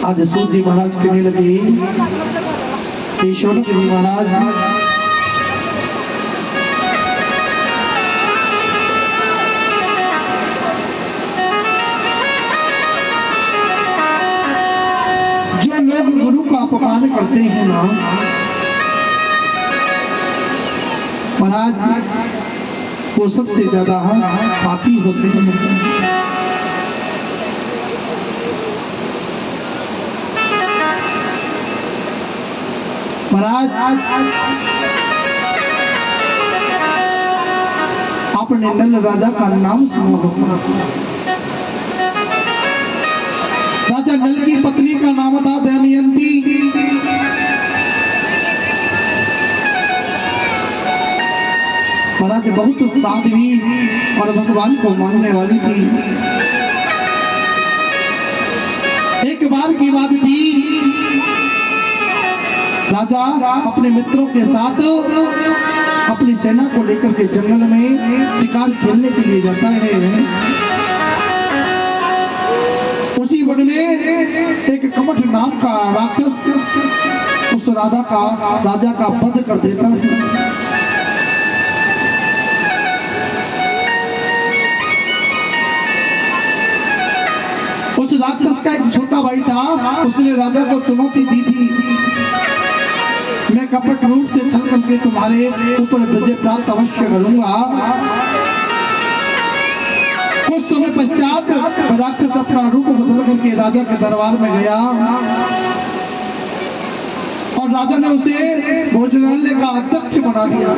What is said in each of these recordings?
आज सूत जी महाराज कहने लगे, शौनक जी महाराज, जो लोग गुरु का अपमान करते हैं ना महाराज, वो सबसे ज्यादा पापी होते हैं। महाराज, आपने नल राजा का नाम सुना होगा। राजा नल की पत्नी का नाम था दमयंती। महाराज बहुत साध्वी और भगवान को मानने वाली थी। एक बार की बात थी, राजा अपने मित्रों के साथ अपनी सेना को लेकर के जंगल में शिकार खेलने के लिए जाता है। उसी वन में एक कमठ नाम का राक्षस उस राजा का वध कर देता है। उस राक्षस का एक छोटा भाई था, उसने राजा को चुनौती दी थी, मैं कपट रूप से छल करके तुम्हारे ऊपर विजय प्राप्त अवश्य करूंगा। कुछ समय पश्चात राक्षस अपना रूप बदल करके राजा के दरबार में गया और राजा ने उसे भोजनालय का अध्यक्ष बना दिया।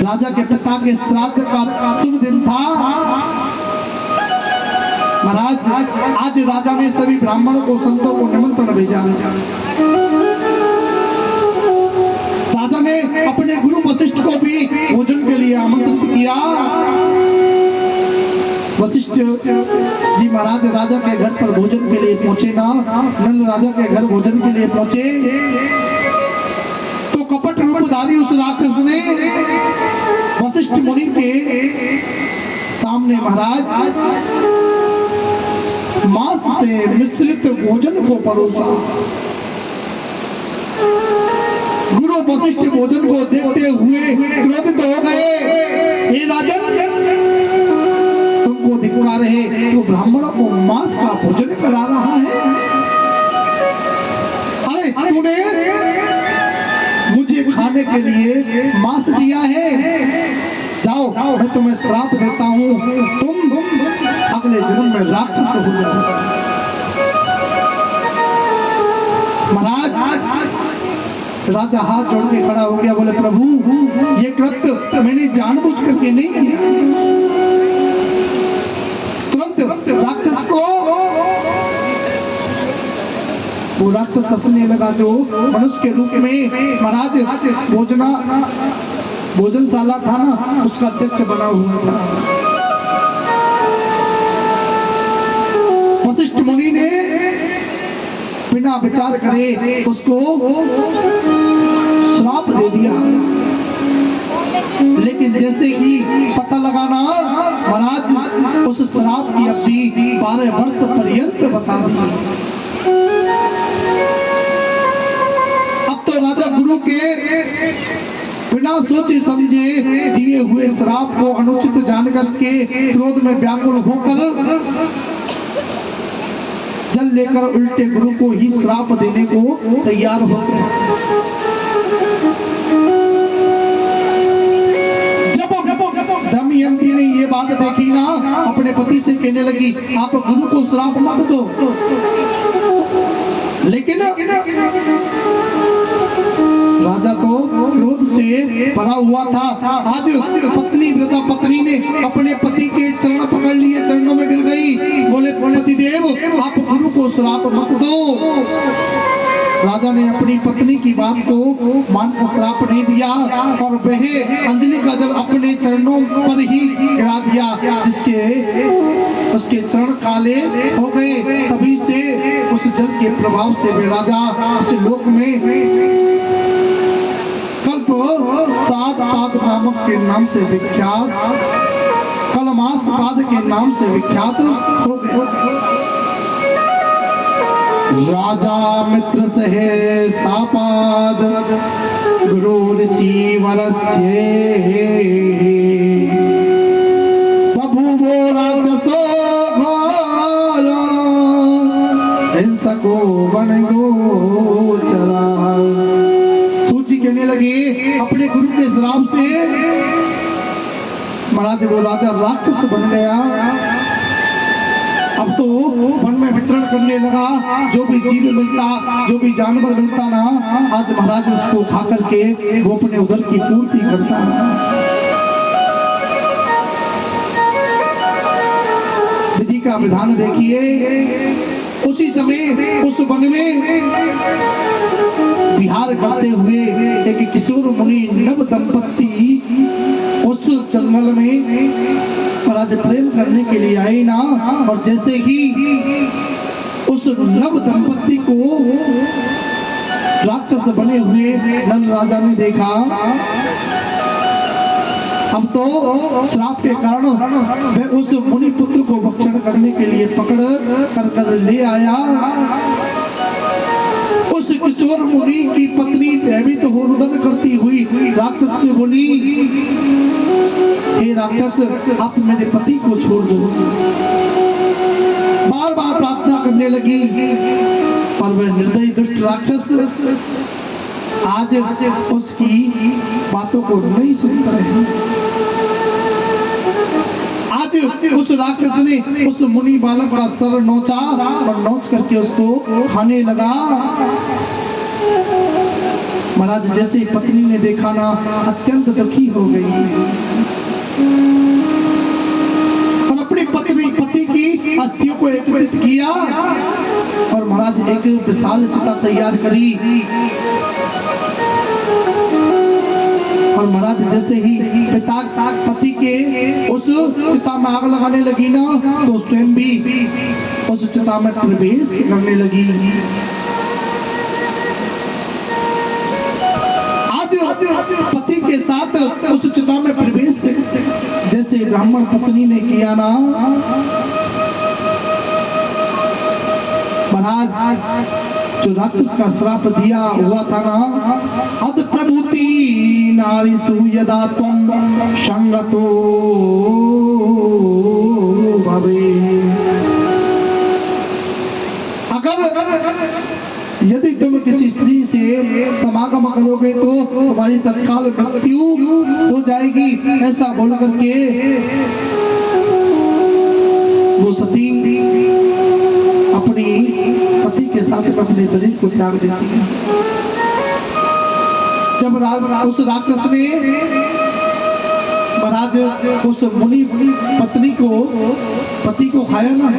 राजा के पिता के श्राद्ध का शुभ दिन था। महाराज, आज राजा ने सभी ब्राह्मणों को, संतों को निमंत्रण भेजा। राजा ने अपने गुरु वशिष्ठ को भी भोजन के लिए आमंत्रित किया। वशिष्ठ जी महाराज राजा के घर पर भोजन के लिए पहुंचे ना, नल राजा के घर भोजन के लिए पहुंचे तो कपट रूपधारी उस राक्षस ने वशिष्ठ मुनि के सामने महाराज मांस से मिश्रित भोजन को परोसा। गुरु वशिष्ठ भोजन को देखते हुए क्रोधित हो गए। हे राजन, तुमको धिक्कार है, तो ब्राह्मणों को मांस का भोजन करा रहा है। अरे तूने मुझे खाने के लिए मांस दिया है, जाओ मैं तुम्हें श्राप देता हूँ, तुम अगले जन्म में राक्षस हो जाओ। महाराज, राजा हाथ जोड़ के खड़ा हो गया, बोले प्रभु ये कृत्य मैंने जानबूझ करके नहीं किया। तुरंत राक्षस को वो राक्षस हंसने लगा जो मनुष्य के रूप में महाराज भोजनशाला था ना, उसका अध्यक्ष बना हुआ था। वशिष्ठ मुनि ने बिना विचार करे उसको श्राप दे दिया। लेकिन जैसे ही पता लगाना महाराज, उस श्राप की अवधि 12 वर्ष पर्यंत बता दी। अब तो राजा गुरु के बिना सोचे समझे दिए हुए श्राप को अनुचित जानकर के क्रोध में व्याकुल होकर जल लेकर उल्टे गुरु को ही श्राप देने को तैयार हो गए। जब दमयंती ने ये बात देखी ना, अपने पति से कहने लगी, आप गुरु को श्राप मत दो। लेकिन राजा तो क्रोध से भरा हुआ था। आज पत्नी व्रता पत्नी ने अपने पति के चरण पकड़ लिए, चरणों में गिर गई, बोले पतिदेव आप गुरु को श्राप मत दो। राजा ने अपनी पत्नी की बात को मानकर श्राप नहीं दिया और वह अंजलि का जल अपने चरणों पर ही गिरा दिया, जिसके उसके चरण काले हो गए। तभी से उस जल के प्रभाव से वे राजा इस लोक में कल्प सात पाद नामक के नाम से विख्यात, कलमास पाद के नाम से विख्यात हो गए। राजा मित्र सहे सापाद गुरु ऋषि वरस्ये बभूवो राक्षसो घोरो हिंसको वन गोचरा। सूची कहने लगी अपने गुरु के श्राप से महाराज वो राजा राक्षस बन गया। अब तो वन में विचरण करने लगा, जो भी जीव मिलता, जो भी जानवर मिलता ना, आज महाराज उसको खा करके वो अपने उदर की पूर्ति करता है। विधि का विधान देखिए। उसी समय उस वन में विहार करते हुए एक किशोर मुनि नव दंपत्ति उस जंगल में महाराज प्रेम करने के लिए आए ना, और जैसे ही उस नव दंपत्ति को राक्षस बने हुए नल राजा ने देखा, अब तो श्राप के कारण वह उस मुनि पुत्र को भक्षण करने के लिए पकड़ कर ले आया। उस किशोर मुनि की पत्नी भयभीत हो रुदन करती हुई राक्षस से बोली, हे राक्षस, आप मेरे पति को छोड़ दो। बार बार प्रार्थना करने लगी, पर वह निर्दयी दुष्ट राक्षस आज उसकी बातों को नहीं सुनता है। आज उस राक्षस ने उस मुनि बालक का सर नोचा और नोच करके उसको खाने लगा। महाराज जैसे पत्नी ने देखा ना, अत्यंत दुखी हो गई और अपनी पति की अस्थियों को एकत्रित किया और महाराज एक विशाल चिता तैयार करी। और महाराज जैसे ही पिता पति के उस चिता में आग लगाने लगी ना, तो स्वयं भी उस चिता में प्रवेश करने लगी। आज पति के साथ उस चिता में प्रवेश जैसे ब्राह्मण पत्नी ने किया ना, महाराज जो राक्षस का श्राप दिया हुआ था ना, अद प्रभुति नारीषु यदा त्वं संगतो भवे। अगर यदि तुम किसी स्त्री से समागम करोगे तो तुम्हारी तत्काल मृत्यु हो जाएगी। ऐसा बोल करके वो सती अपनी पति के साथ अपने शरीर को त्याग देती है। जब उस राक्षस ने महाराज उस मुनि पत्नी को पति को खाया ना,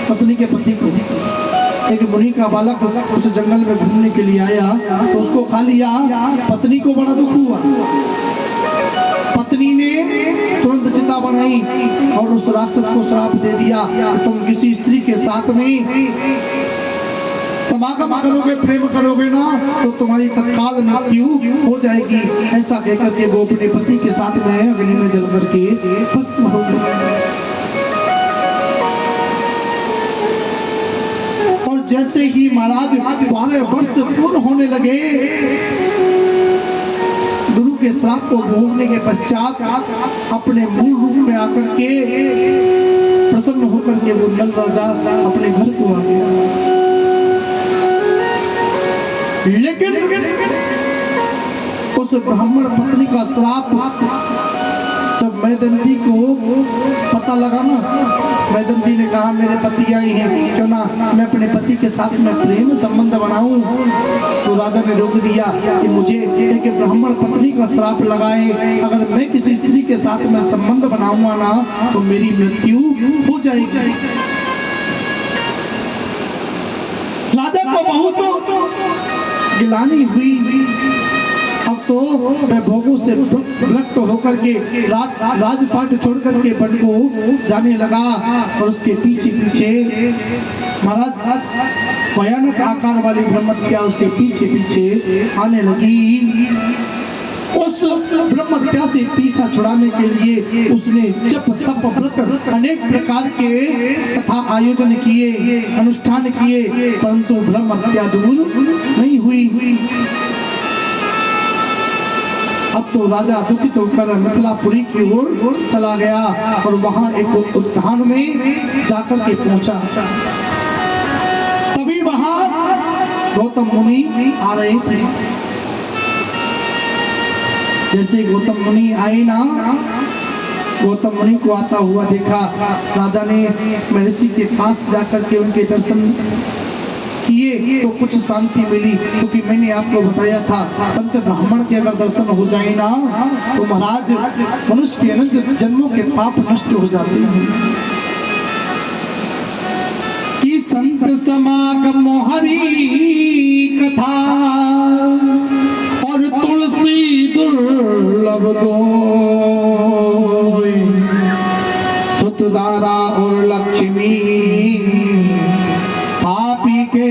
पत्नी के पति को, एक मुनि का बालक उस जंगल में घूमने के लिए आया तो उसको खा लिया। पत्नी को बड़ा दुख हुआ। पत्नी ने तुरंत चिता बनाई और उस राक्षस को श्राप दे दिया कि तुम किसी स्त्री के साथ में समागम करोगे, प्रेम करोगे ना, तो तुम्हारी तत्काल मृत्यु हो जाएगी। ऐसा कहकर के वो अपने पति के साथ में अग्नि में जल करके भस्म हो गए। और जैसे ही महाराज 12 वर्ष पूर्ण होने लगे, गुरु के श्राप को भोगने के पश्चात अपने मूल रूप में आकर के प्रसन्न होकर के वो नल राजा अपने घर को आ गया। लेकिन उस ब्राह्मण पत्नी का श्राप जब मैदंती को पता लगा ना, मैदंती ने कहा मेरे पति आए हैं, क्यों ना मैं अपने पति के साथ में प्रेम संबंध बनाऊं। तो राजा ने रोक दिया कि मुझे एक ब्राह्मण पत्नी का श्राप लगाए, अगर मैं किसी स्त्री के साथ में संबंध बनाऊंगा ना तो मेरी मृत्यु हो जाएगी। राजा को बहुत गिलानी हुई। अब तो मैं भोगों से विरक्त होकर के राजपाट छोड़ करके वन को जाने लगा और उसके पीछे पीछे महाराज भयानक आकार वाली ब्रह्महत्या उसके पीछे पीछे आने लगी। उस ब्रह्महत्या से पीछा छुड़ाने के लिए उसने जप तप व्रत अनेक प्रकार के कथा आयोजन किए, अनुष्ठान किए, परंतु ब्रह्महत्या दूर नहीं हुई। अब तो राजा दुखित होकर मिथिलापुरी की ओर चला गया और वहां एक उद्यान में जाकर के पहुंचा। तभी वहां गौतम मुनि आ रहे थे। जैसे गौतम मुनि आए ना, गौतम मुनि को आता हुआ देखा, राजा ने महर्षि के पास जाकर के उनके दर्शन किए तो कुछ शांति मिली, क्योंकि मैंने आपको बताया था संत ब्राह्मण के अगर दर्शन हो जाए ना तो महाराज मनुष्य के अनंत जन्मों के पाप नष्ट हो जाते हैं। कि संत समागम हरि कथा और तुलसी दुर्लभ दोय, सुतदारा और लक्ष्मी पापी के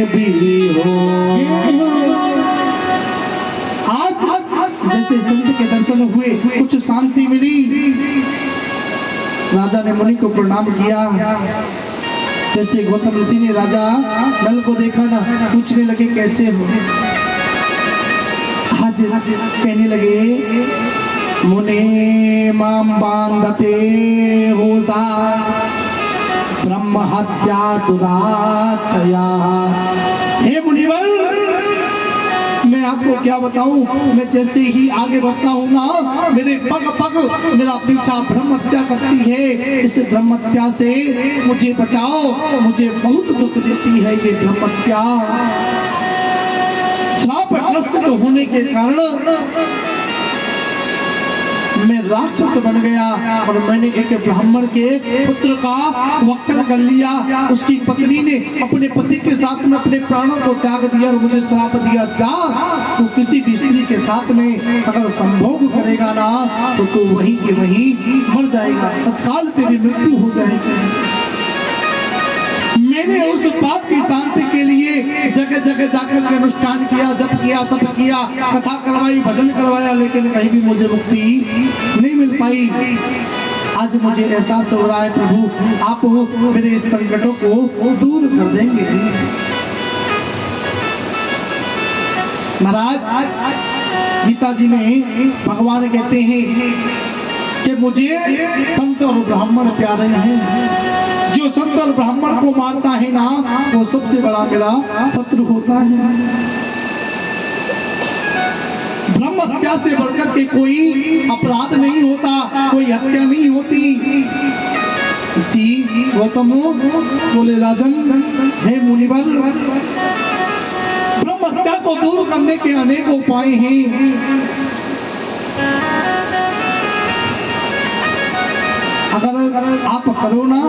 भी हो। आज जैसे संत के दर्शन हुए, कुछ शांति मिली। राजा ने मुनि को प्रणाम किया। जैसे गौतम ऋषि ने राजा नल को देखा ना, पूछने लगे कैसे हो। आज कहने लगे मुने माम बांधते हो सा ब्रह्म हत्या दुरातया। हे मुनिवर, मैं आपको क्या बताऊं, मैं जैसे ही आगे बढ़ता हूं ना, मेरे पग पग मेरा पीछा ब्रह्म हत्या करती है। इस ब्रह्म हत्या से मुझे बचाओ, मुझे बहुत दुख देती है ये ब्रह्म हत्या। श्रापग्रस्त होने के कारण मैं राक्षस बन गया और मैंने एक ब्राह्मण के पुत्र का वक्षण कर लिया। उसकी पत्नी ने अपने पति के साथ में अपने प्राणों को त्याग दिया और मुझे श्राप दिया, जा तू किसी भी स्त्री के साथ में अगर संभोग करेगा ना तो तू वहीं के वहीं मर जाएगा, तत्काल तेरी मृत्यु हो जाएगी। मैंने उस पाप की शांति के लिए जगह जगह जाकर के अनुष्ठान किया, जप किया, तप किया, कथा करवाई, भजन करवाया, लेकिन कहीं भी मुझे मुक्ति नहीं मिल पाई। आज मुझे एहसास हो रहा है प्रभु आप मेरे इस संकटों को दूर कर देंगे। महाराज गीता जी में भगवान कहते हैं कि मुझे संत और ब्राह्मण प्यारे हैं। जो संत और ब्राह्मण को मारता है ना, वो सबसे बड़ा मेरा शत्रु होता है। ब्रह्म हत्या से बढ़कर के कोई अपराध नहीं होता, कोई हत्या नहीं होती। इसी गौतम बोले राजन, हे मुनिवर, ब्रह्म हत्या को दूर करने के अनेक उपाय हैं। अगर आप करो ना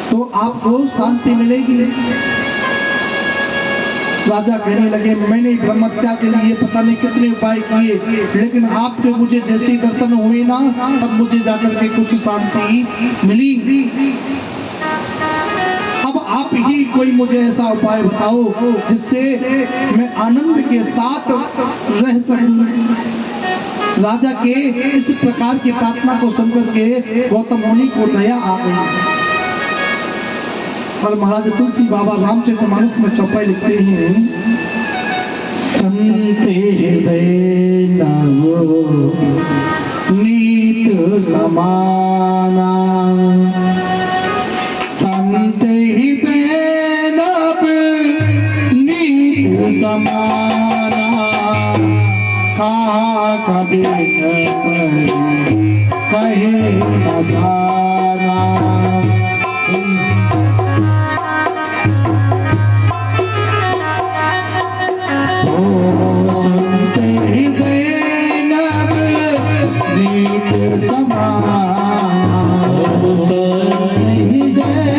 तो आपको शांति मिलेगी। राजा कहने लगे मैंने ब्रह्म हत्या के लिए पता नहीं कितने उपाय किए, लेकिन आपके मुझे जैसे ही दर्शन हुए ना तब मुझे जाकर के कुछ शांति मिली। अब आप ही कोई मुझे ऐसा उपाय बताओ जिससे मैं आनंद के साथ रह सकूं। राजा के इस प्रकार की प्रार्थना को सुनकर के गौतम मुनि को दया आ गई और महाराज तुलसी बाबा रामचरितमानस में चौपाई लिखते हैं, संत हृदय नव नीत समाना, संत हृदय नव नीत समाना, कभी कहे न जाना। संत हृदय नव नीत समाना, हृदय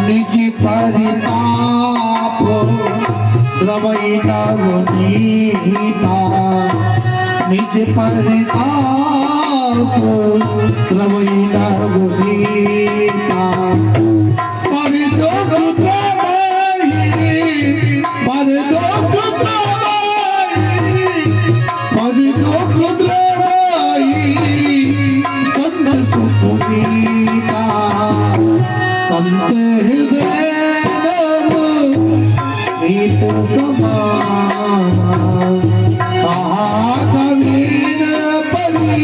निज परिताप द्रवई नवनीता, निज परिताप द्रवई नवनीता। पर दुख द्रवई, पर दुख द्रवई, पर दुख द्रवई संत सुपुनीता। संत हृदय नीत समाना, कहा कवि न परी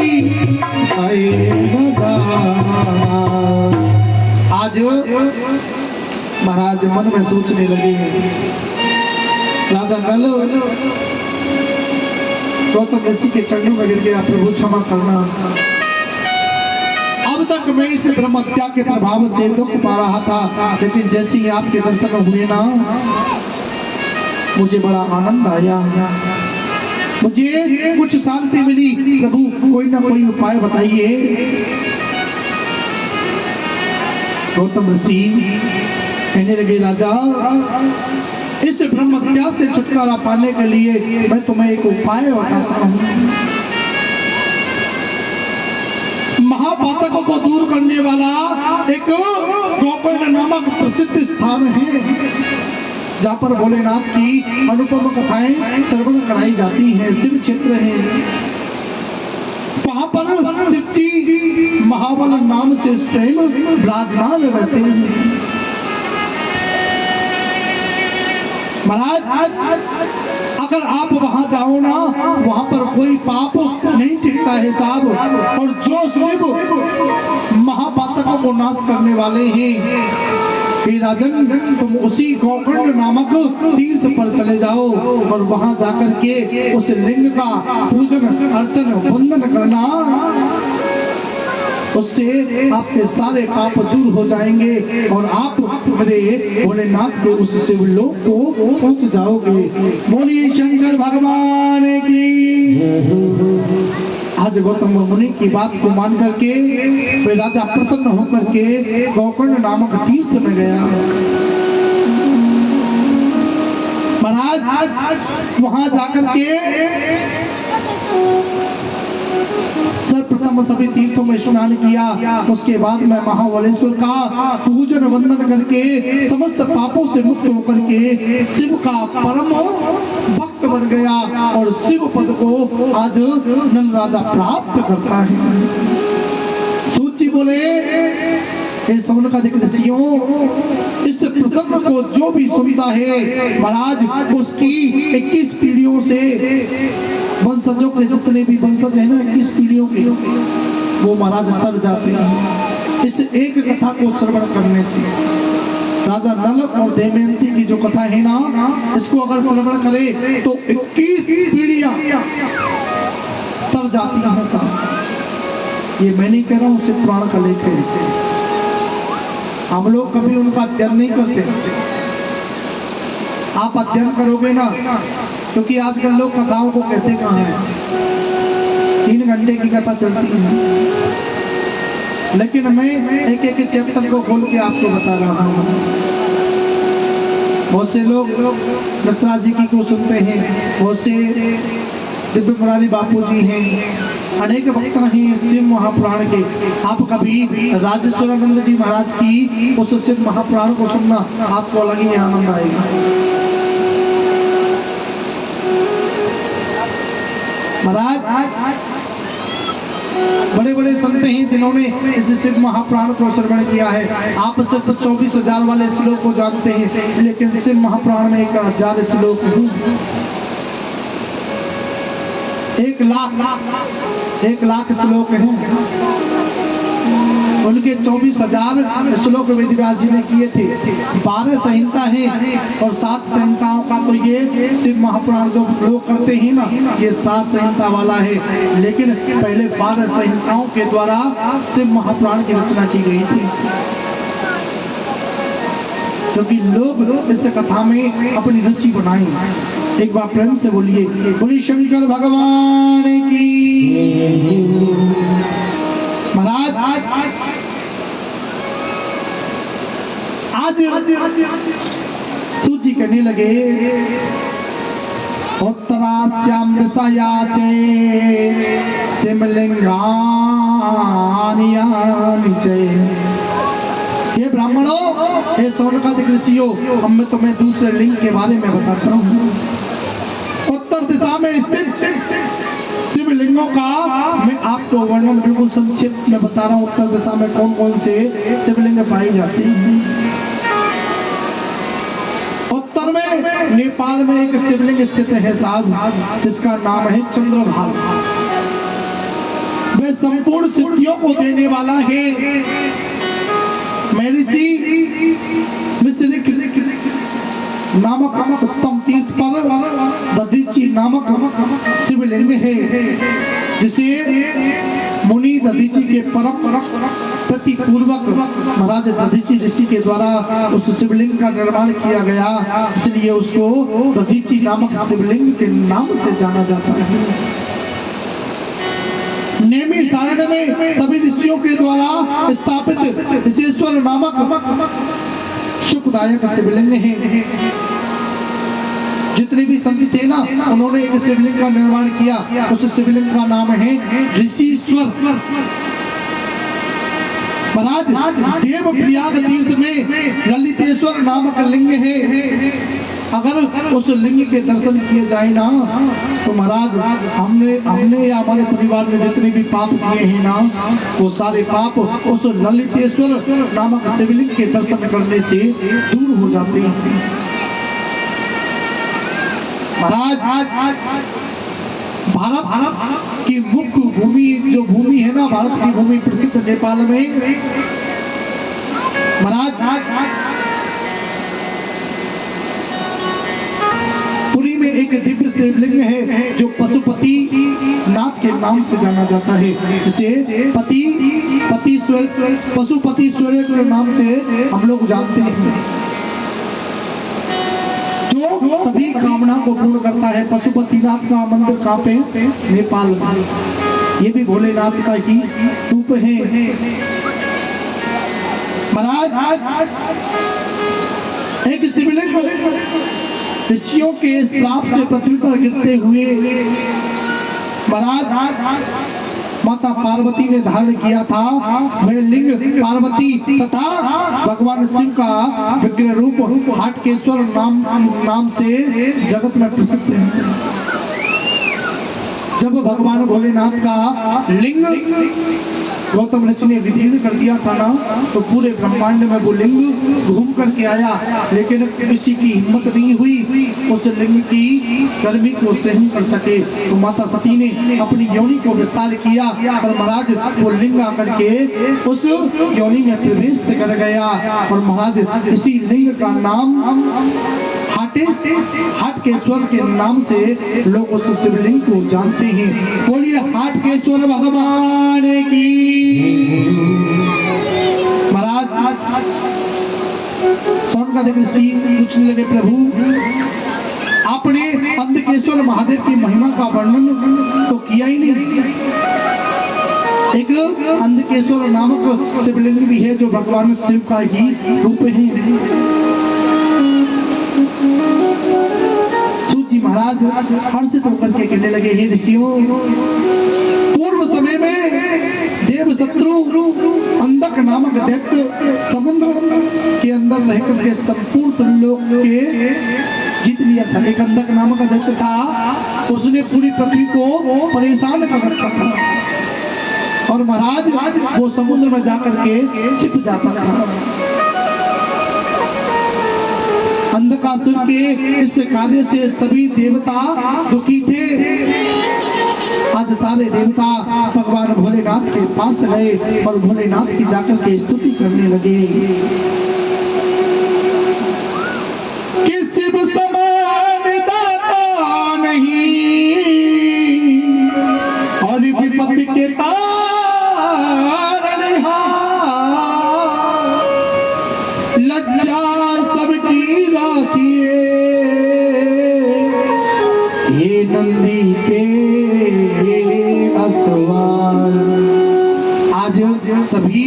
कहे न जाना। आज महाराज मन में सोचने लगे, राजा नल गौतम ऋषि के चरणों में गिर गया, प्रभु क्षमा करना। अब तक मैं इस ब्रह्म हत्या के प्रभाव से दुख पा रहा था, लेकिन जैसे ही आपके दर्शन हुए ना, मुझे बड़ा आनंद आया, मुझे कुछ शांति मिली। प्रभु कोई ना कोई उपाय बताइए। गौतम ऋषि कहने लगे, राजा इस ब्रह्म हत्या से छुटकारा पाने के लिए मैं तुम्हें एक उपाय बताता हूँ। महापातकों को दूर करने वाला एक गोकर्ण नामक प्रसिद्ध स्थान है, जहाँ पर भोलेनाथ की अनुपम कथाएं श्रवण कराई जाती हैं। शिव क्षेत्र है, वहां पर शिव जी महाबल नाम से स्वयं विराजमान रहते हैं। महाराज अगर आप वहां जाओ ना, वहां पर कोई पाप नहीं टिकता है साहब। और जो शिव महापातकों को नाश करने वाले हैं, हे राजन तुम उसी गोकर्ण नामक तीर्थ पर चले जाओ और वहां जाकर के उस लिंग का पूजन अर्चन वंदन करना, उससे आपके सारे पाप दूर हो जाएंगे और आप मेरे भोलेनाथ के उस शिवलोक को पहुंच जाओगे। बोलिए शंकर भगवान की। आज गौतम मुनि की बात को मान करके वे राजा प्रसन्न होकर के गोकर्ण नामक तीर्थ में गया। महाराज वहां जाकर के सर्वप्रथम सभी तीर्थों में स्नान किया। उसके बाद में महाबलेश्वर का पूजन वंदन करके समस्त पापों से मुक्त होकर के शिव का परम भक्त बन गया और शिव पद को आज नल राजा प्राप्त करता है। सूत जी बोले, हे सौनकादिक ऋषियों, इस प्रसंग को जो भी सुनता है महाराज उसकी 21 पीढ़ियों से वंशजों के जितने भी वंशज है ना 21 पीढ़ियों के, वो महाराज तर जाते हैं इस एक कथा को श्रवण करने से। राजा नल और दमयंती की जो कथा है ना, इसको अगर श्रवण करे तो 21 पीढ़ियां तर जाती हैं साहब। ये मैं नहीं कह रहा हूं, सिर्फ पुराण का लेख है। हम लोग कभी उनका अध्ययन नहीं करते। आप अध्ययन करोगे ना, क्योंकि आजकल लोग कथाओं को कहते कहाँ हैं, 3 घंटे की कथा चलती है, लेकिन मैं एक एक चैप्टर को खोल के आपको बता रहा हूँ। बहुत से लोग मिश्रा जी की को सुनते हैं, बहुत से दिव्य मुरारी बापू जी हैं, अनेक वक्ता हैं शिव महापुराण के। आप कभी राजेश्वरानंद जी महाराज की उस शिव महापुराण को सुनना, आपको अलग ही आनंद आएगा। महाराज बड़े बड़े संत हैं जिन्होंने इस शिव महापुराण को श्रवण किया है। आप सिर्फ 24,000 वाले श्लोक को जानते हैं, लेकिन शिव महापुराण में 1,000 श्लोक नहीं, 1 लाख श्लोक हैं। उनके 24,000 श्लोक वेदव्यास जी ने किए थे। 12 संहिता हैं और 7 संहिताओं का तो ये शिव महापुराण जो लोग करते हैं ना, ये 7 संहिता वाला है। लेकिन पहले 12 संहिताओं के द्वारा शिव महापुराण की रचना की गई थी, क्योंकि लोग इस कथा में अपनी रुचि बनाई। एक बार प्रेम से बोलिए, बोलिए शंकर भगवान की। महाराज आज सूची कहने लगे उत्तरास्याम दिशायाचे सिमलिंगानि च। हे ब्राह्मणों, हे शौनकादिक ऋषियों, अब मैं तुम्हें दूसरे लिंग के बारे में बताता हूँ। उत्तर दिशा में स्थित शिवलिंगों का मैं आपको वर्णन बिल्कुल संक्षिप्त में बता रहा हूँ। उत्तर दिशा में कौन कौन से शिवलिंग पाए जाते हैं। उत्तर में नेपाल में एक शिवलिंग स्थित है साहब, जिसका नाम है चंद्रभागा। वह संपूर्ण सिद्धियों को देने वाला है। महर्षि मिश्रिक नामक उत्तम तीर्थ पर दधीचि नामक शिवलिंग है, जिसे मुनि दधीचि के परम प्रति पूर्वक महाराज दधीचि ऋषि के द्वारा उस शिवलिंग का निर्माण किया गया, इसलिए उसको दधीचि नामक शिवलिंग के नाम से जाना जाता है। नेमी सारण में सभी ऋषियों के द्वारा स्थापित ऋषेश्वर नामक सुखदायक शिवलिंग है। जितने भी संत थे ना, उन्होंने एक शिवलिंग का निर्माण किया। उस शिवलिंग का नाम है ऋषिश्वर। महाराज देव प्रयाग तीर्थ में ललितेश्वर नामक लिंग है। अगर उस लिंग के दर्शन किए जाए ना, तो महाराज हमने या हमारे परिवार में जितने भी पाप किए हैं ना, वो सारे पाप उस ललितेश्वर नामक शिवलिंग के दर्शन करने से दूर हो जाते हैं। महाराज भारत की मुख्य भूमि जो भूमि है ना, भारत की भूमि प्रसिद्ध नेपाल में महाराज पुरी में एक दिव्य शिवलिंग है जो पशुपति नाथ के नाम से जाना जाता है, जिसे पशुपतीश्वर के नाम से हम लोग जानते हैं, जो सभी कामना को पूर्ण करता है। पशुपतिनाथ का मंदिर कहाँ पे? नेपाल में। ये भी भोलेनाथ का ही रूप है। महाराज एक शिवलिंग ऋषियों के श्राप से पृथ्वी पर गिरते हुए महाराज माता पार्वती ने धारण किया था। वह लिंग पार्वती तथा भगवान शिव का विग्रह रूप हाटकेश्वर नाम से जगत में प्रसिद्ध है। जब भगवान भोलेनाथ का लिंग गौतम ऋषि ने विदीर्ण कर दिया था ना, तो पूरे ब्रह्मांड में वो लिंग घूम करके आया, लेकिन किसी की हिम्मत नहीं हुई उस लिंग की गर्मी को सहन कर सके। तो माता सती ने अपनी योनि को विस्तार किया और महाराज वो लिंग आकर के उस योनि में प्रवेश कर गया। और महाराज इसी लिंग का नाम हाटकेश्वर के नाम से लोग उस शिवलिंग को जानते हैं। बोलिए हाटकेश्वर भगवान की। महाराज शौनकादिक ऋषि पूछने लगे, प्रभु आपने अंधकेश्वर महादेव की महिमा का वर्णन तो किया ही नहीं। एक अंधकेश्वर नामक शिवलिंग भी है जो भगवान शिव का ही रूप है। महाराज हर्षित होकर के कहने लगे, हे ऋषियों, पूर्व समय में देव शत्रु अंधक नामक दैत्य समुद्र के अंदर रह करके संपूर्ण लोक के जीत लिया था। एक अंधक नामक दैत्य था, उसने पूरी पृथ्वी को परेशान कर रखा था और महाराज वो समुद्र में जाकर के छिप जाता था। अंधकासुर के इस कार्य से सभी देवता दुखी थे। आज सारे देवता भगवान भोलेनाथ के पास गए और भोलेनाथ की जाकर के स्तुति करने लगे कि शिव समान दाता नहीं और विपत्ति के तारणहार, लज्जा सबकी राखिए हे नंदी के असवार। आज सभी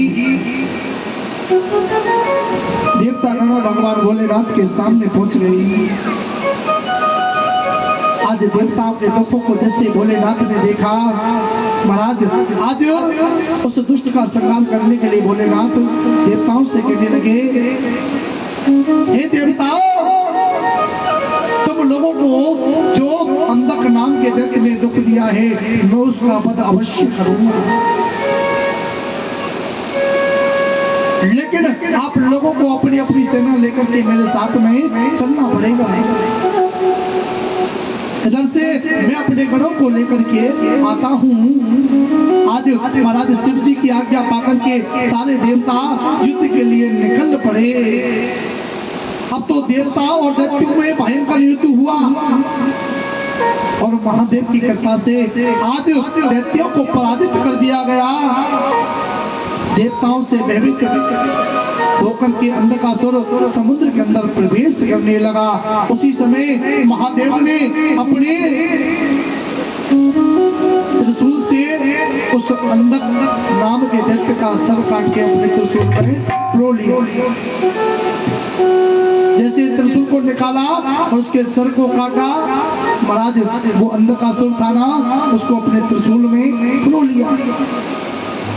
देवता गण प्रतिमा भगवान भोलेनाथ के सामने पहुंच गई। आज देवताओं के दुखों को जैसे भोलेनाथ ने देखा, महाराज आज उस दुष्ट का संहार करने के लिए भोलेनाथ देवताओं से कहने लगे, हे देवताओं, तुम लोगों को जो अंधक नाम के दैत्य ने दुख दिया है, मैं उसका वध अवश्य करूंगा, लेकिन आप लोगों को अपनी अपनी सेना लेकर के मेरे साथ में चलना पड़ेगा। इधर से मैं अपने गणों को लेकर के आता हूँ। आज महाराज शिव जी की आज्ञा पाकर के सारे देवता युद्ध के लिए निकल पड़े। अब तो देवताओं और दैत्यों में भयंकर युद्ध हुआ और महादेव की कृपा से आज दैत्यों को पराजित कर दिया गया। देवताओं से भयभीत होकर के अंधकासुर समुद्र के अंदर प्रवेश करने लगा। उसी समय महादेव ने अपने त्रिशूल से उस अंधक नाम के दैत्य का सर काट के अपने त्रिशूल पर रो लिया। जैसे त्रिशूल को निकाला और उसके सर को काटा, महाराज वो अंधकासुर था ना, उसको अपने त्रिशूल में रो लिया।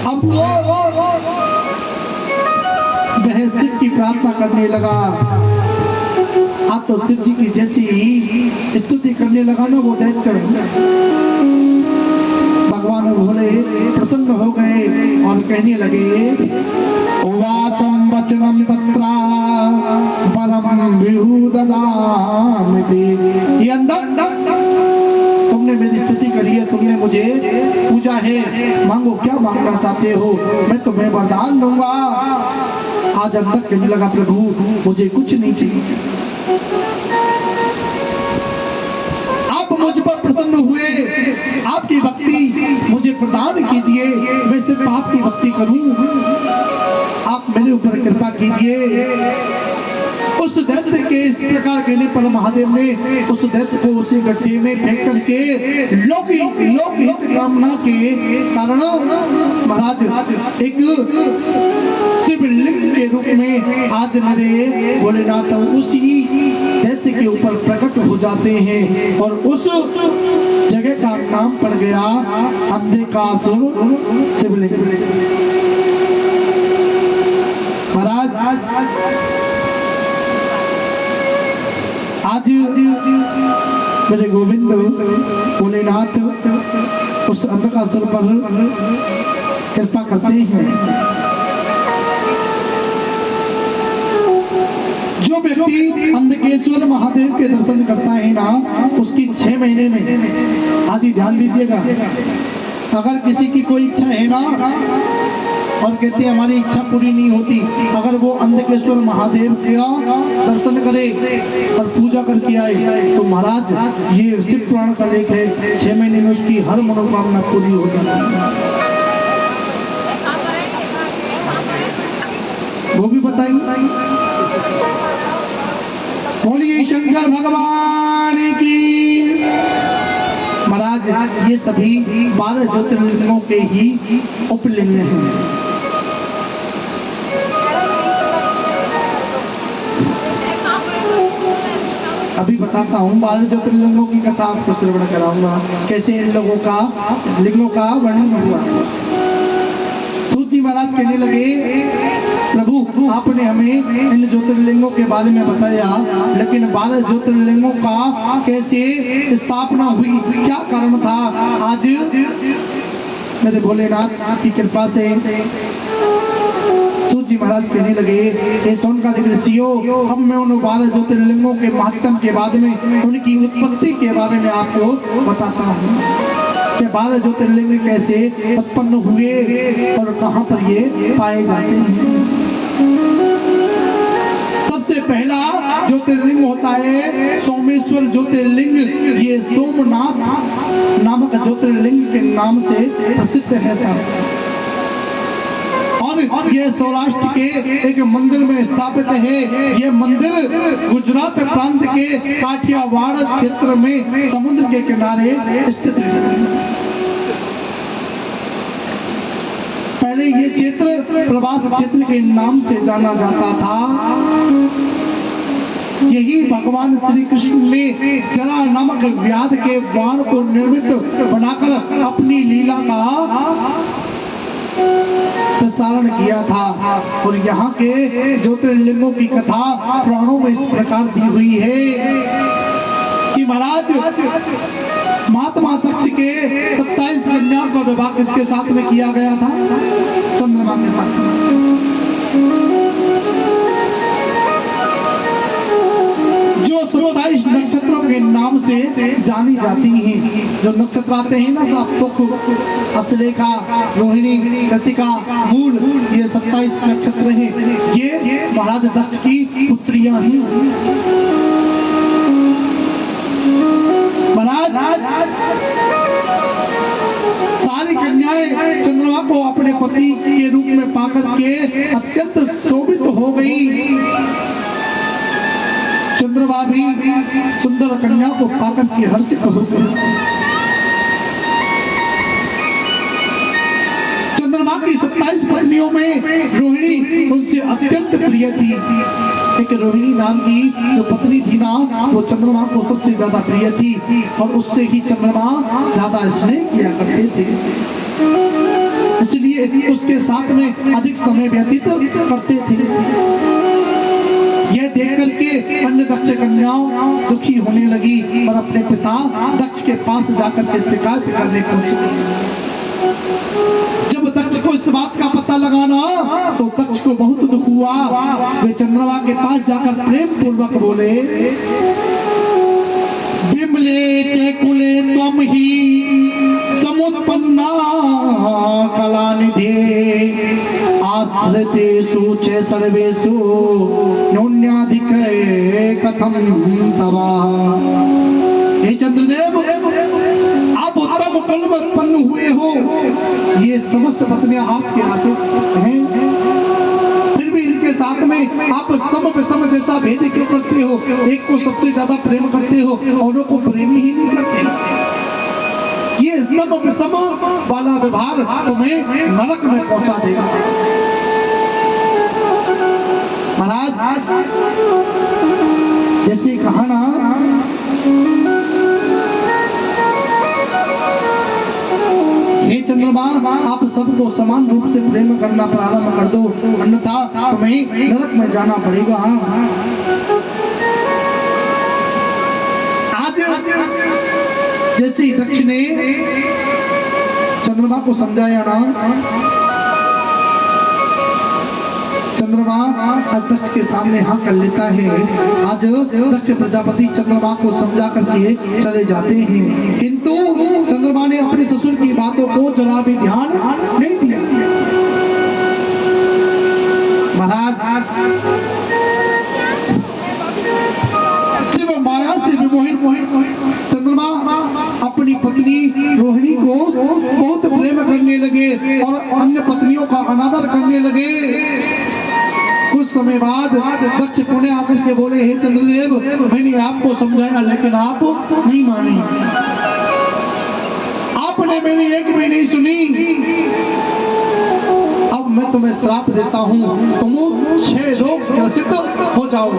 अब तो वह शिव की प्रार्थना करने लगा। अब तो शिव जी की जैसी स्तुति करने लगा ना वो दैत्य, भगवान भोले प्रसन्न हो गए और कहने लगे, वाचम वचनम तत्रा परमं विहु ददामि। ये अंदर तुमने मेरी स्तुति करी है, तुमने मुझे पूजा है, मांगो क्या मांगना चाहते हो, मैं तुम्हें वरदान दूंगा। आज अंदर कहने लगा, प्रभु मुझे कुछ नहीं चाहिए, आप मुझ पर प्रसन्न हुए, आपकी भक्ति मुझे प्रदान कीजिए, मैं सिर्फ आपकी भक्ति करूं, आप मेरे ऊपर कृपा कीजिए। उस दैत्य के इस प्रकार कहने पर महादेव ने उस दैत्य को उसी गड्ढे में फेंक करके लोकहित कामना के कारण महाराज एक शिवलिंग के रूप में आज मेरे भोलेनाथ उसी दैत्य के ऊपर प्रकट हो जाते हैं और उस जगह का नाम पड़ गया अंधकासुर शिवलिंग। महाराज आज मेरे गोविंद भोलेनाथ उस अंधकासुर पर कृपा करते हैं। जो व्यक्ति अंधकेश्वर महादेव के दर्शन करता है ना, उसकी 6 महीने में, आज ही ध्यान दीजिएगा, अगर किसी की कोई इच्छा है ना और कहते हैं हमारी इच्छा पूरी नहीं होती, अगर वो अंधकेश्वर महादेव का दर्शन करे और पूजा करके आए तो महाराज ये शिव पुराण का लेख है, 6 महीने में उसकी हर मनोकामना पूरी हो जाती है। वो भी बताएंगे। बोलिए शंकर भगवान की। महाराज ये सभी 12 ज्योतिर्लिंगों के ही उपलिंग हैं। अभी बताता हूँ 12 ज्योतिर्लिंगों की कथा आपको श्रवण कराऊंगा, कैसे इन लोगों का लिंगों का वर्णन हुआ। सूत जी महाराज कहने लगे, प्रभु आपने हमें इन ज्योतिर्लिंगों के बारे में बताया, लेकिन 12 ज्योतिर्लिंगों का कैसे स्थापना हुई, क्या कारण था? आज मेरे भोलेनाथ की कृपा से सूत जी महाराज कहने लगे, हे सोनकादिक ऋषियों, अब मैं उन 12 ज्योतिर्लिंगों के महत्व के बाद में उनकी उत्पत्ति के बारे में आपको बताता हूँ कि 12 ज्योतिर्लिंग कैसे उत्पन्न हुए और कहाँ पर ये पाए जाते हैं। सबसे पहला ज्योतिर्लिंग होता है सोमेश्वर ज्योतिर्लिंग। ये सोमनाथ नामक ज्योतिर्लिंग के नाम से प्रसिद्ध है साहब, और ये सौराष्ट्र के एक मंदिर में स्थापित है। ये मंदिर गुजरात प्रांत के काठियावाड़ क्षेत्र में समुद्र के किनारे स्थित है। पहले ये क्षेत्र प्रवास क्षेत्र के नाम से जाना जाता था। यही भगवान श्री कृष्ण ने जरा नामक व्याध के बाण को निर्मित बनाकर अपनी लीला का प्रसारण किया था। और यहाँ के ज्योतिर्लिंगों की कथा पुराणों में इस प्रकार दी हुई है कि महाराज महात्मा दक्ष के 27 कन्याओं का विवाह किसके साथ में किया गया था? चंद्रमा के साथ में। जो 27 नक्षत्रों के नाम से जानी जाती हैं। जो नक्षत्र आते हैं ना साहब, तुक, हस्तलेखा, रोहिणी, कृतिका, मूल, ये 27 नक्षत्र हैं। ये महाराज दक्ष की पुत्रियां हैं। महाराज सारी कन्याएं चंद्रमा को अपने पति के रूप में पाकर के अत्यंत शोभित हो गई। चंद्रमा भी सुंदर कन्या को पाकर के हर्षित हो गई। चंद्रमा की 27 पत्नियों में रोहिणी उनसे अत्यंत प्रिय थी। एक रोहिणी नाम की जो पत्नी थी ना, वो चंद्रमा को सबसे ज्यादा प्रिय थी और उससे ही चंद्रमा ज्यादा स्नेह किया करते थे। इसलिए उसके साथ में अधिक समय व्यतीत करते थे। यह देख करके अन्य दक्ष कन्याओं दुखी होने लगी और अपने पिता दक्ष के पास जाकर के शिकायत करने पहुंची। जब दक्ष को इस बात का पता लगाना तो दक्ष को बहुत दुख हुआ। वे चंद्रमा के पास जाकर प्रेम पूर्वक बोले, बिमले चेकुले त्वं ही समुत्पन्ना कलानिधे आश्रितेषु च सर्वेषु न्यून्याधिके कथं तवा। हे चंद्रदेव, आप उत्तम कुल में उत्पन्न हुए हो। ये समस्त पत्नियां आपके आश्रित हैं, फिर भी इनके साथ में आप सम विषम जैसा भेद क्यों करते हो? एक को सबसे ज्यादा प्रेम करते हो, औरों को प्रेम ही नहीं करते। ये सम विषम वाला व्यवहार तुम्हें नरक में पहुंचा देगा। महाराज जैसे कहा ना, हे चंद्रमा, आप सबको समान रूप से प्रेम करना प्रारंभ कर दो, अन्यथा तुम्हें नरक में जाना पड़ेगा। आज जैसे ही दक्ष ने चंद्रमा को समझाया ना, चंद्रमा दक्ष के सामने हाँ कर लेता है। आज दक्ष प्रजापति चंद्रमा को समझा करके चले जाते हैं, किंतु चंद्रमा ने अपने ससुर की बातों को जरा भी ध्यान नहीं दिया। महाराज शिव माया से विमोहित चंद्रमा अपनी पत्नी रोहिणी को बहुत प्रेम करने लगे और अन्य पत्नियों का अनादर करने लगे। कुछ समय बाद दक्ष पुणे आकर के बोले, हे चंद्रदेव, मैंने आपको समझाया लेकिन आप नहीं माने, आपने मेरी एक भी नहीं सुनी। अब मैं तुम्हें श्राप देता हूं, तुम 6 रोग ग्रसित हो जाओ।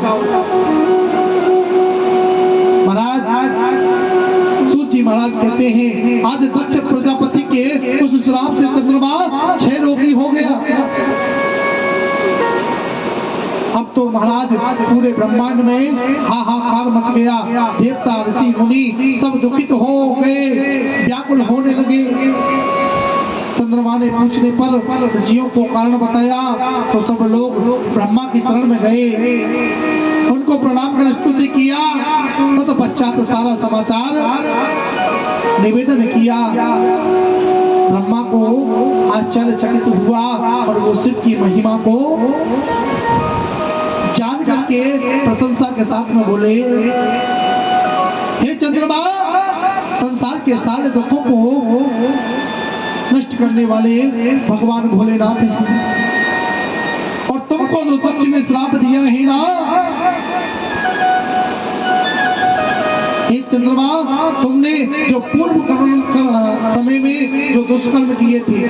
महाराज सूची महाराज कहते हैं, आज दक्ष प्रजापति के उस श्राप से चंद्रमा 6 रोगी हो गया। अब तो महाराज पूरे ब्रह्मांड में हाहाकार मच गया। देवता ऋषि मुनि सब दुखित हो गए, व्याकुल होने लगे। चंद्रमा ने पूछने पर ऋषियों को कारण बताया तो सब लोग ब्रह्मा की शरण में गए, उनको प्रणाम कर स्तुति किया। तो पश्चात सारा समाचार निवेदन किया। ब्रह्मा को आश्चर्यचकित हुआ और वो शिव की महिमा को जान करके प्रशंसा के साथ में बोले, हे चंद्रमा, संसार के सारे दुखों को नष्ट करने वाले भगवान भोलेनाथ हैं और तुमको जो दक्ष ने श्राप दिया है ना, हे चंद्रमा, तुमने जो पूर्व समय में जो दुष्कर्म किए थे,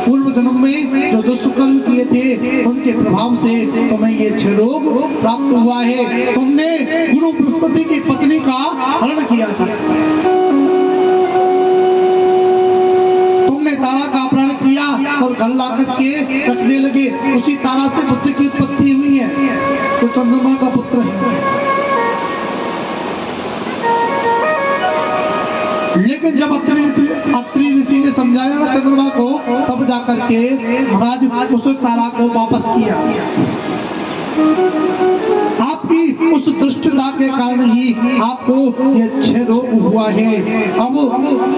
पूर्व जन्म में जो दुष्कर्म किए थे, उनके प्रभाव से तुम्हें ये 6 रोग प्राप्त हुआ है। तुमने गुरु बृहस्पति की पत्नी का हरण किया था, तुमने तारा का अपहरण किया और घर ला करके रखने लगे। उसी तारा से बुद्ध की उत्पत्ति हुई है, तो चंद्रमा का पुत्र है। लेकिन जब अत्रि ऋषि ने समझाया ना चंद्रमा को, तब जाकर के महाराज उस तारा को वापस किया। आपकी उस दुष्टता के कारण ही आपको ये 6 रोग हुआ है। अब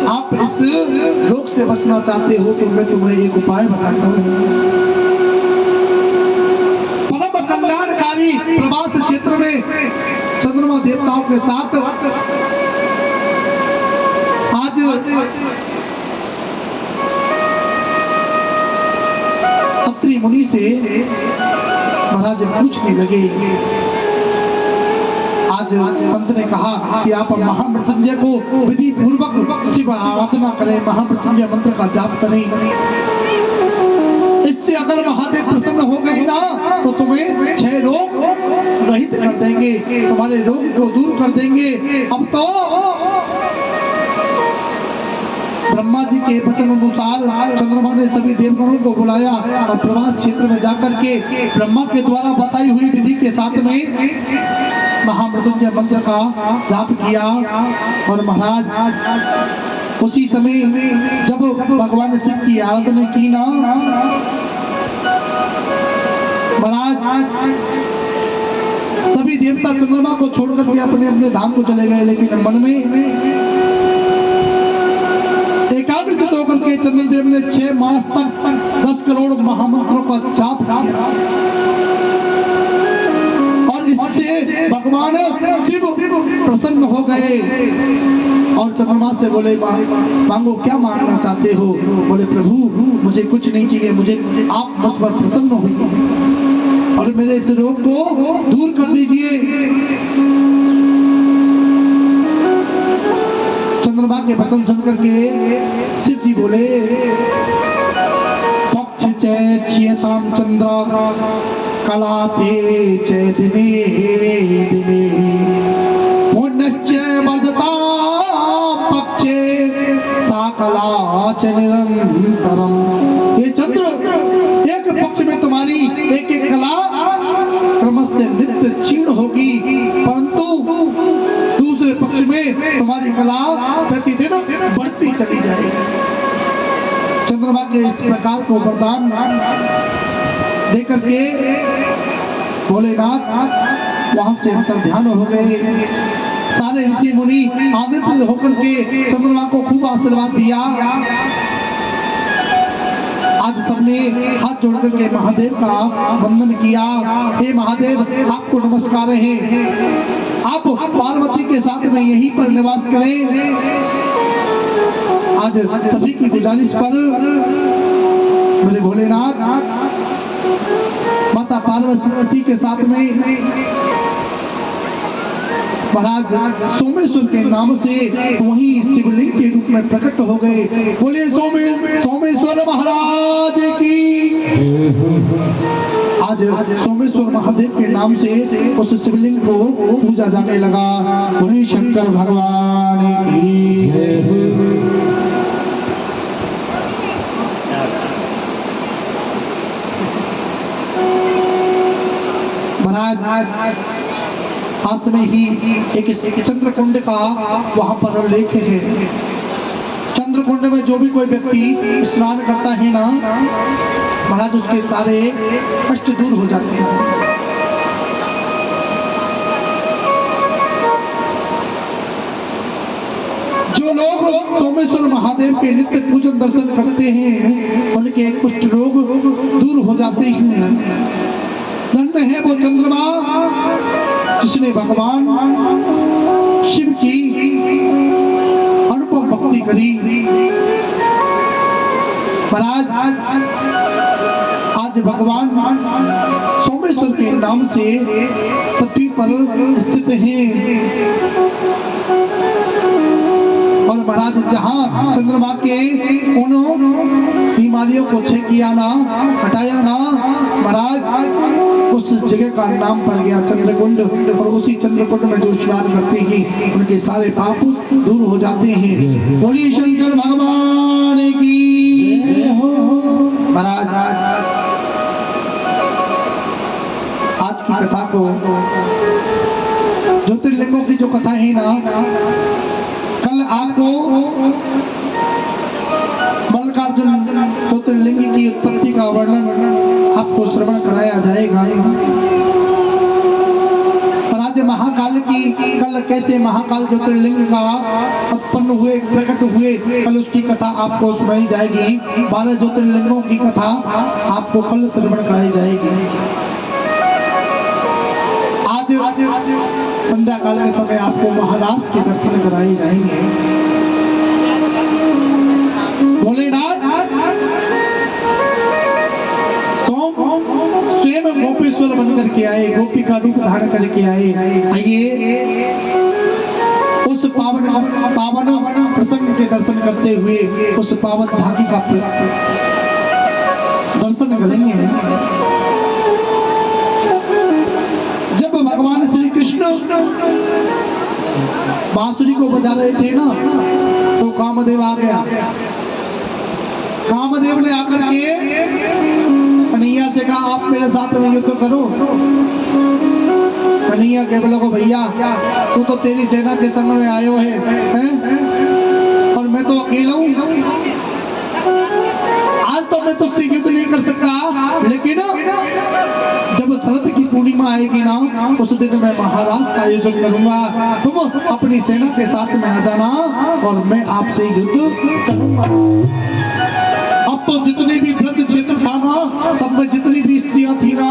आप इस रोग से बचना चाहते हो तो मैं तुम्हें एक उपाय बताता हूँ। परम कल्याणकारी प्रवास क्षेत्र में चंद्रमा देवताओं के साथ आज अत्रि मुनि से महाराज पूछने लगे। आज संत ने कहा कि आप महामृत्युंजय को विधि पूर्वक शिव आराधना करें, महामृत्युंजय मंत्र का जाप करें। इससे अगर महादेव प्रसन्न हो गए ना तो तुम्हें 6 रोग रहित कर देंगे, तुम्हारे रोग को दूर कर देंगे। अब तो ब्रह्मा जी के वचन अनुसार चंद्रमा ने सभी देवगणों को बुलाया और प्रवास क्षेत्र में जाकर के ब्रह्मा के द्वारा बताई हुई विधि के साथ में महामृत्युंजय मंत्र का जाप किया। और महाराज उसी समय जब भगवान शिव की आराधना की ना, महाराज सभी देवता चंद्रमा को छोड़कर के अपने अपने धाम को चले गए, लेकिन मन में एकाग्रचित होकर के चंद्रदेव ने 6 मास तक 10 करोड़ महामंत्रों का जाप किया और इससे भगवान शिव प्रसन्न हो गए। और चंद्रमा से बोले, मांगो क्या मांगना चाहते हो? बोले, प्रभु मुझे कुछ नहीं चाहिए, मुझे आप मुझ पर प्रसन्न होइए और मेरे इस रोग को दूर कर दीजिए। चंद्रमा के वचन सुनकर के शिव जी बोले, पक्ष चेताम चंद्र कलाते च दिमे दिमे पुण्यश्च वर्धता पक्षे सा कला च निरंतरम। ये चंद्र एक पक्ष में तुम्हारी एक एक कला क्रमशः नित्य क्षीण होगी, परंतु दूसरे पक्ष में तुम्हारी कला प्रतिदिन बढ़ती चली जाएगी। चंद्रमा के इस प्रकार को वरदान देकर के भोलेनाथ वहां से अंतर ध्यान हो गए। सारे ऋषि मुनि आदित्य होकर के चंद्रमा को खूब आशीर्वाद दिया। आज सबने हाथ जोड़ करके महादेव का वंदन किया। हे महादेव, आपको नमस्कार है, आप पार्वती के साथ में यहीं पर निवास करें। आज सभी की गुजारिश पर मेरे भोलेनाथ माता पार्वती के साथ में महाराज सोमेश्वर के नाम से वही शिवलिंग के रूप में प्रकट हो गए। बोले सोमेश्वर महाराज की। आज सोमेश्वर महादेव के नाम से उस शिवलिंग को पूजा जाने लगा। बोले शंकर भगवान की जय। महाराज पास में ही एक चंद्रकुंड का वहां पर लेख है। चंद्रकुंड में जो भी कोई व्यक्ति स्नान करता है ना, महाराज उसके सारे कष्ट दूर हो जाते हैं। जो लोग सोमेश्वर महादेव के नित्य पूजन दर्शन करते हैं, उनके कुष्ठ रोग दूर हो जाते हैं। धन्य है वो चंद्रमा जिसने भगवान शिव की अनुपम भक्ति करी। महाराज आज भगवान सोमेश्वर के नाम से पृथ्वी पर स्थित हैं। और महाराज जहाँ चंद्रमा के उन बीमारियों को छेक किया ना, हटाया ना, महाराज उस जगह का नाम पड़ गया चंद्रकुंड। और उसी चंद्रकुंड में जो स्नान करते हैं उनके सारे पाप दूर हो जाते हैं। बोलिए शंकर भगवान की। महाराज आज की कथा को, ज्योतिर्लिंगों की जो कथा है ना, कल आपको मल्लिकार्जुन ज्योतिर्लिंग की उत्पत्ति का वर्णन आपको श्रवण कराया जाएगा। पर आज महाकाल की, कल कैसे महाकाल ज्योतिर्लिंग का उत्पन्न हुए, प्रकट हुए, कल उसकी कथा आपको सुनाई जाएगी। 12 ज्योतिर्लिंगों की कथा आपको कल श्रवण कराई जाएगी। आज संध्या काल के समय आपको महाराज के दर्शन कराए जाएंगे। भोलेनाथ स्वयं गोपेश्वर बनकर के आए, गोपी का रूप धारण करके आए। आइए उस पावन प्रसंग के दर्शन करते हुए उस पावन झांकी का दर्शन करेंगे। जब भगवान श्री कृष्ण बांसुरी को बजा रहे थे ना, तो कामदेव आ गया। कामदेव ने आकर के कन्हैया से कहा, आप मेरे साथ में युद्ध करो। कन्हैया के बोले को, भैया तू तो तेरी सेना के संग में आयो है, और मैं तो अकेला हूं। आज तो मैं तुझसे युद्ध नहीं कर सकता, लेकिन जब शरद की पूर्णिमा आएगी ना, उस दिन मैं महाराज का आयोजन करूंगा। तुम अपनी सेना के साथ में आ जाना और मैं आपसे युद्ध करूंगा। अब तो जितने भी ब्रज क्षेत्र था ना, सब में जितनी भी स्त्रियां थी ना,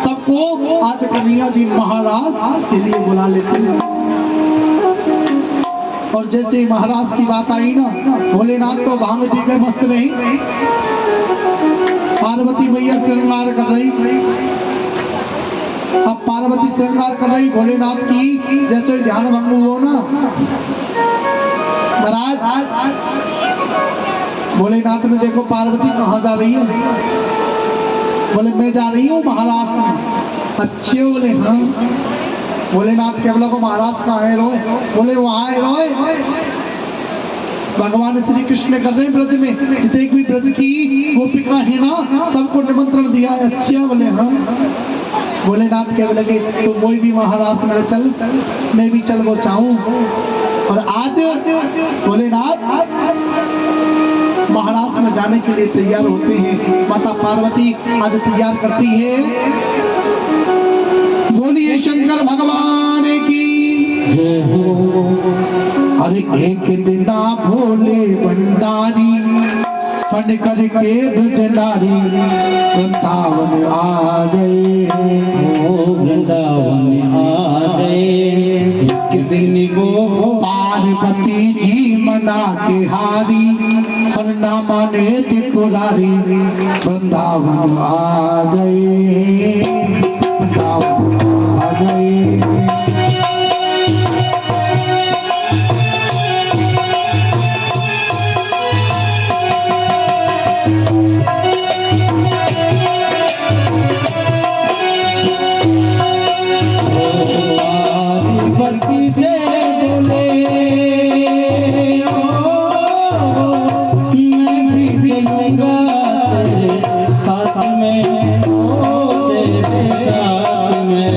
सबको आज कन्हैया जी महाराज के लिए बुला लेते हैं। और जैसे महाराज की बात आई ना, भोलेनाथ तो भांग पी के मस्त रही, पार्वती मैया श्रृंगार कर रही। अब पार्वती श्रृंगार कर रही भोलेनाथ की, जैसे ध्यान भंग हो ना, महाराज भोलेनाथ ने देखो पार्वती कहाँ जा रही है। बोले मैं जा रही हूँ महाराज में। अच्छे बोले हाँ। भोलेनाथ के बोला को महाराज कहाँ है रोए? बोले वहाँ है रोए। भगवान श्री कृष्ण कर रहे हैं ब्रज में, जितने भी ब्रज की गोपिका है ना, सबको निमंत्रण दिया है। अच्छा बोले हाँ। भोलेनाथ के बोले कि तो कोई भी महाराज में चल, मैं भी चल वो चाहूं। और आज भोलेनाथ महाराज में जाने के लिए तैयार होते हैं। माता पार्वती आज तैयार करती है। बोलिए शंकर भगवान की। अरे एक दिन भोले भंडारी बन करके ब्रजनारी वृंदावन आ गए। वृंदावन आ गए। एक दिन को पार्वती जी मना के हारी, और ना माने त्रिपुरारी वृंदावन आ गए। वृंदावन आ गए। पार्वती से बोले मैं भी चलूंगा तेरे साथ में, तेरे साथ में।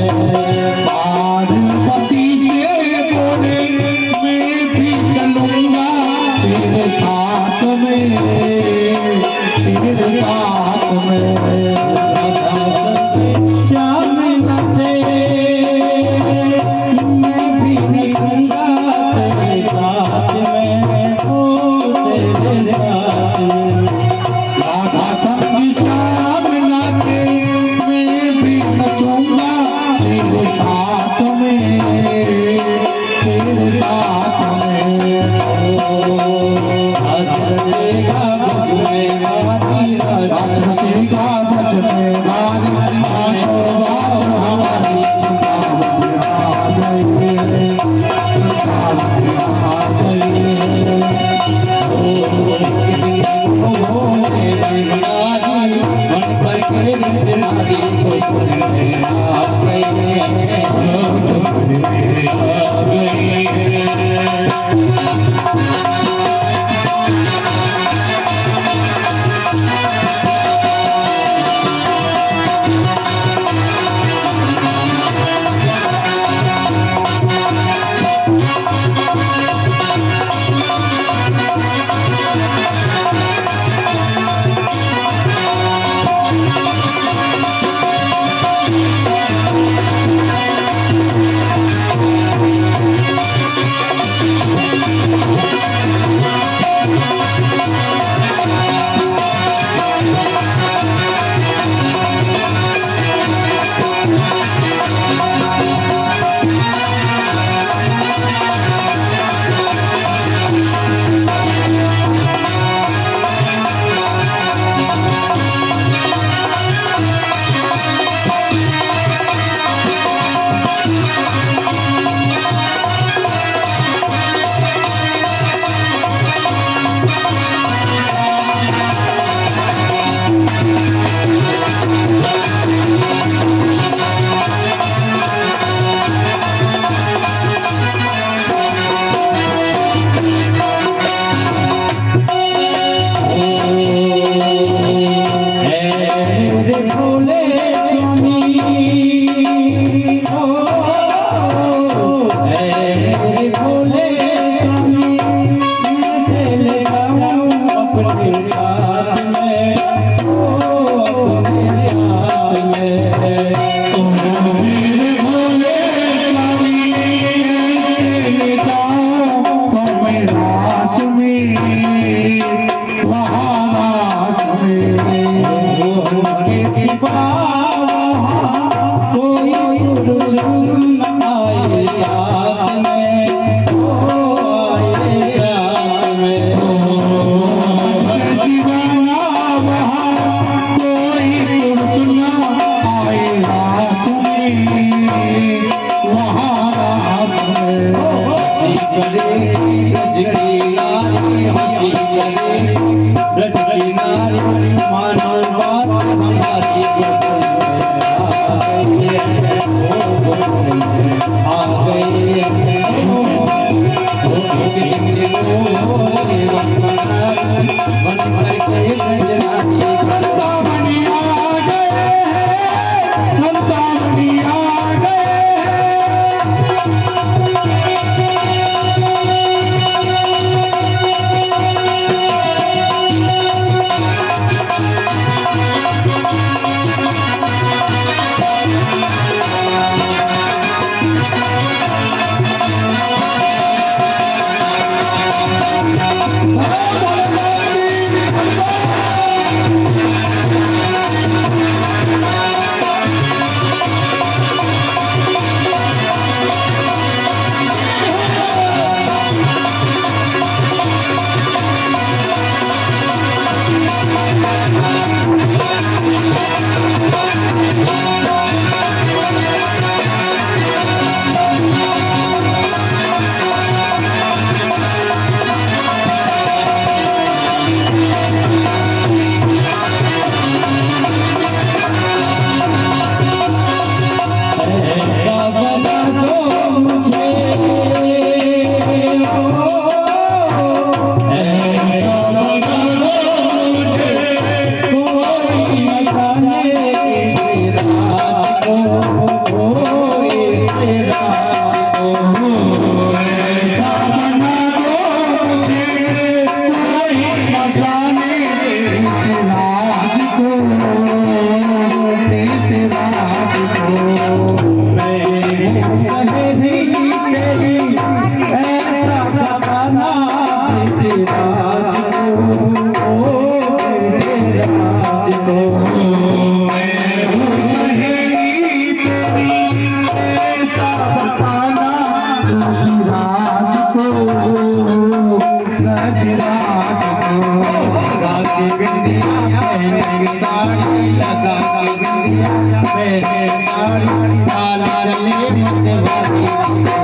चले मतवारी